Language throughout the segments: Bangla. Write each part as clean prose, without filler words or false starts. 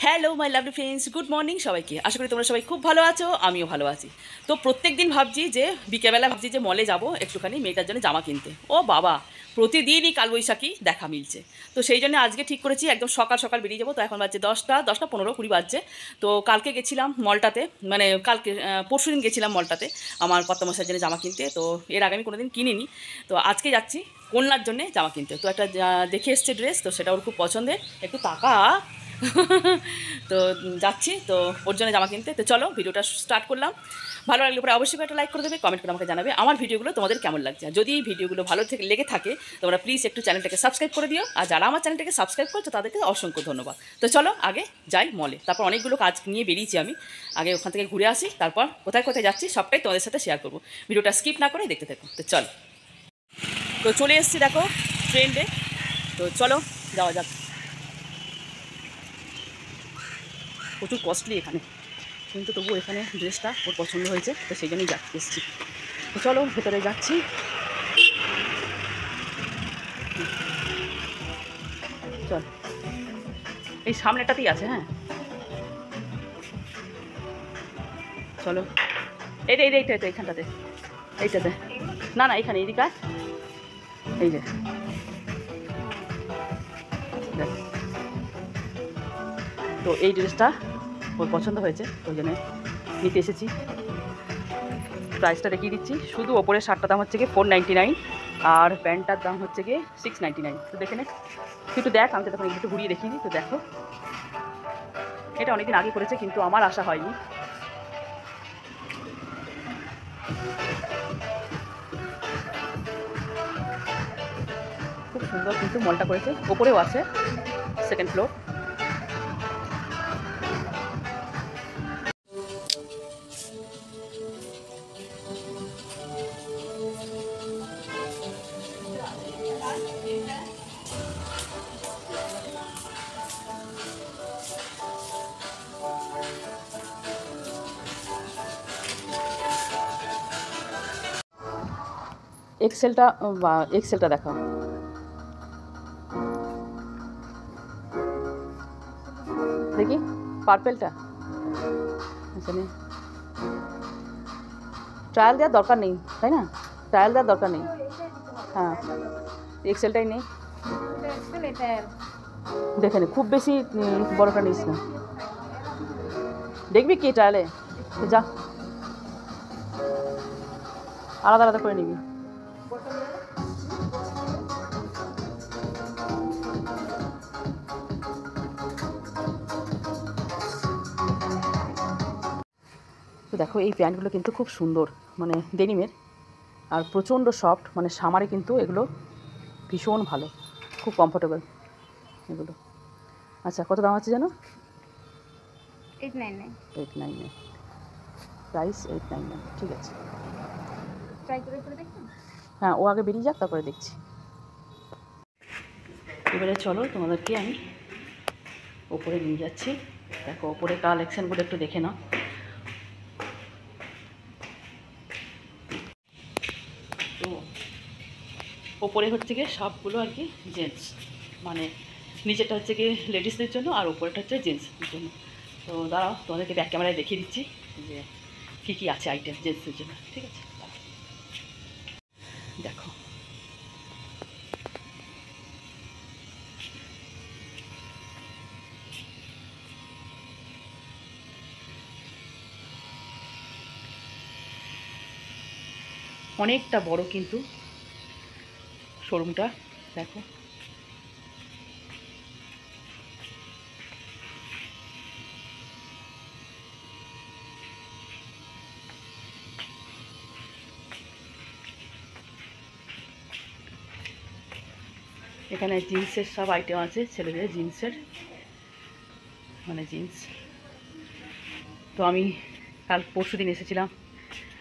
Hello my lovely friends, good morning সবাইকে। আশা করি তোমরা সবাই খুব ভালো আছো, আমিও ভালো আছি। তো প্রত্যেক দিন ভাবছি যে বিকেলবেলা ভাবছি যে মলে যাব একটুখানি মেয়েটার জন্য জামা কিনতে। ও বাবা, প্রতিদিনই কালবৈশাখী দেখা মিলছে। তো সেই জন্য আজকে ঠিক করেছি একদম সকাল সকাল বেরিয়ে যাবো। তো এখন বাজছে 10:15 বাজছে। তো কালকে গেছিলাম মলটাতে, মানে কালকে পরশুদিন গেছিলাম মলটাতে আমার কর্তামশাইয়ের জন্য জামা কিনতে। তো এর আগে আমি কোনোদিন কিনিনি। তো আজকে যাচ্ছি কন্যার জন্যে জামা কিনতে। তো একটা দেখে এসছে ড্রেস, তো সেটা ওর খুব পছন্দের। একটু টাকা তো যাচ্ছি তো ওর জন্য জামা কিনতে। তো চলো ভিডিওটা স্টার্ট করলাম। ভালো লাগলে পরে অবশ্যই একটা লাইক করে দেবে, কমেন্ট করে আমাকে জানাবে আমার ভিডিওগুলো তোমাদের কেমন লাগছে। আর যদি এই ভিডিওগুলো ভালো থেকে লেগে থাকে তোমরা প্লিজ একটু চ্যানেলটাকে সাবস্ক্রাইব করে দিও। আর যারা আমার চ্যানেলটাকে সাবস্ক্রাইব করছো তাদেরকে অসংখ্য ধন্যবাদ। তো চলো আগে যাই মলে। তারপর অনেকগুলো কাজ নিয়ে বেরিয়েছি আমি, আগে ওখান থেকে ঘুরে আসি, তারপর কোথায় কোথায় যাচ্ছি সবটাই তোমাদের সাথে শেয়ার করবো। ভিডিওটা স্কিপ না করে দেখতে থাকো। তো চলো, তো চলে এসেছি দেখো ট্রেন্ডে। তো চলো যাওয়া যাক। প্রচুর কস্টলি এখানে, কিন্তু তবু এখানে ড্রেসটা ওর পছন্দ হয়েছে, তো সেই জন্যই এসেছি। তো চলো ভেতরে যাচ্ছি। চল, এই সামনেটাতেই আছে। হ্যাঁ চলো, এইটা এইখানটাতে, এইটাতে না না এইখানে এইদিকে এই যে দেখ। তো এই ড্রেসটা ওর পছন্দ হয়েছে, ওই জন্য নিতে এসেছি। প্রাইসটা দেখিয়ে দিচ্ছি। শুধু ওপরের শার্টটার দাম হচ্ছে গিয়ে 499 আর প্যান্টটার দাম হচ্ছে গিয়ে 699। তো দেখে নে, একটু দেখ, আমি তো তখন একটু ঘুরিয়ে দেখিয়ে দিই। তো দেখো, এটা অনেকদিন আগে করেছে কিন্তু আমার আশা হয়নি। খুব সুন্দর কিন্তু মলটা করেছে, ওপরেও আছে সেকেন্ড ফ্লোর। এক্সেলটা দেখাও। দেখি পার্পেলটা। আচ্ছা নে, ট্রায়াল দেওয়ার দরকার নেই তাই না? ট্রায়াল দেওয়ার দরকার নেই। হ্যাঁ এক্সেলটাই নেই, দেখে নে, খুব বেশি বড়টা নিস না। দেখবি কি ট্রায়ালে, যা আলাদা আলাদা করে নিবি। তো দেখো এই প্যান্টগুলো কিন্তু খুব সুন্দর, মানে ডেনিমের, আর প্রচণ্ড সফট, মানে সামারে কিন্তু এগুলো ভীষণ ভালো, খুব কমফোর্টেবল এগুলো। আচ্ছা কত দাম আছে যেন? 899 প্রাইস 899। ঠিক আছে, হ্যাঁ ও আগে বেরিয়ে যাক তারপরে দেখছি। এবারে চলো তোমাদেরকে আমি ওপরে নিয়ে যাচ্ছি। দেখো ওপরে কালেকশানগুলো একটু দেখে নাও। তো ওপরে হচ্ছে গিয়ে সবগুলো আর কি জেন্টস, মানে নিচেরটা হচ্ছে গিয়ে লেডিসদের জন্য আর ওপরেটা হচ্ছে জেন্টসদের জন্য। তো দাঁড়াও তোমাদেরকে ব্যাক ক্যামেরায় দেখিয়ে দিচ্ছি যে কী কী আছে আইটেম জেন্টসদের জন্য। ঠিক আছে, দেখো অনেকটা বড় কিন্তু শোরুমটা। দেখো এখানে জিন্সের সব আইটেম আছে, ছেলেদের জিন্সের, মানে জিন্স। তো আমি কাল পরশু দিন এসেছিলাম,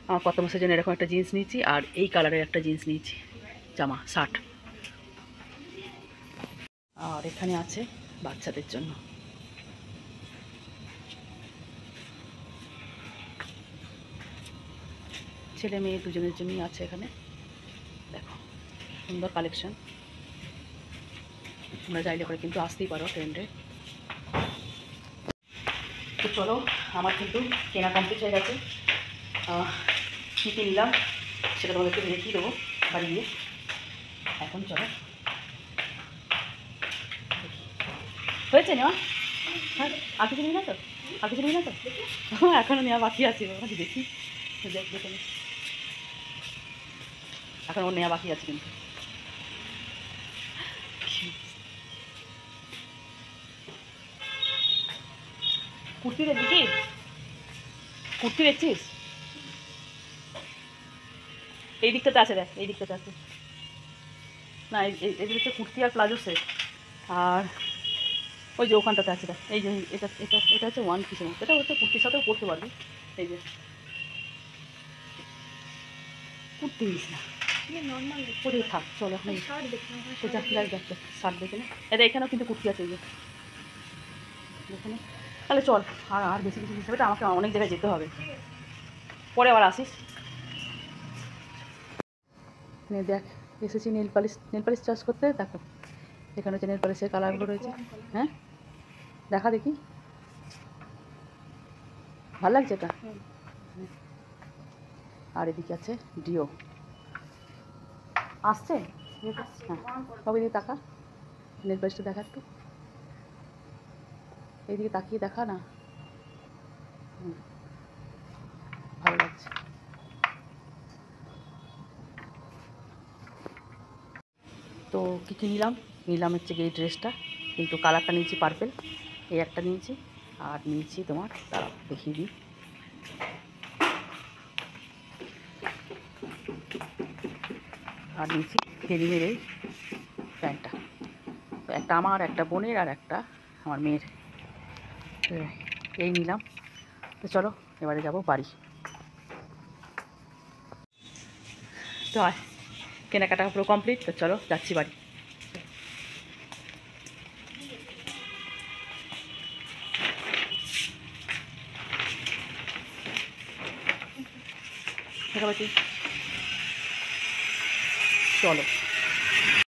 আমার কত মাসের জন্য এরকম একটা জিন্স নিয়েছি, আর এই কালারের একটা জিন্স নিয়েছি, জামা শার্ট। আর এখানে আছে বাচ্চাদের জন্য, ছেলে মেয়ে দুজনের জন্যই আছে এখানে। দেখো সুন্দর কালেকশন, তোমরা চাইলে করে কিন্তু আসতেই পারো ট্রেন্ডে। তো চলো, আমার কিন্তু কেনা কমপ্লিট হয়ে গেছে। কী কিনলাম সেটা তোমাদেরকে দেখিয়ে দেবো বাড়ি গিয়ে। এখন চলো, হয়েছে নেওয়া? হ্যাঁ, আর কিছু নিই না তো? আর কিছু নিই না তো? এখনও নেওয়া বাকি আছে, দেখি। দেখে এখন ওর নেওয়া বাকি আছে কিন্তু। কুর্তি দেখি, কুর্তি দেখছিস? এই দিকটাতে আছে, দেখ এই দিকটাতে আছে না, এই দিকটা কুর্তি আর প্লাজো সেট। আর ওই যে ওখানটাতে আছে, দেখ এই যে এটা এটা এটা হচ্ছে ওয়ান পিসের মতো, এটা হচ্ছে কুর্তির সাথেও পরতে পারবি। এই যে কুর্তি নিস না, পরে থাক, চলো এখন দেখ শার্ট দেখে না, এটা এখানেও কিন্তু কুর্তি আছে, এই যে দেখে না। তাহলে চল, আর আর বেশি কিছু হিসাবে আমাকে অনেক জায়গায় যেতে হবে, পরে আবার আসিস। দেখ এসেছি নেল পালিশ চার্জ করতে। দেখো এখানে হচ্ছে নেল পালিশের কালারগুলো রয়েছে। হ্যাঁ দেখা দেখি, ভালো লাগছে এটা। আর এদিকে আছে ডিও আসছে। হ্যাঁ সব এদিকে তাকা, নেল পালিশটা দেখা একটু, এইদিকে তাকিয়ে দেখা না, ভালো লাগছে। তো কী কী নিলাম হচ্ছে এই ড্রেসটা, কিন্তু কালারটা নিয়েছি পার্পেল, এই একটা নিয়েছি। আর নিয়েছি তোমার, দাঁড়াও দেখিয়ে দিই, আর নিয়েছি ডেনিমের এই প্যান্টটা। তো একটা আমার, একটা বোনের, আর একটা আমার মেয়ের, এই নিলাম। তো চলো এবারে যাব বাড়ি। তো কেনাকাটা পুরো কমপ্লিট, তো চলো যাচ্ছি বাড়ি। চলো।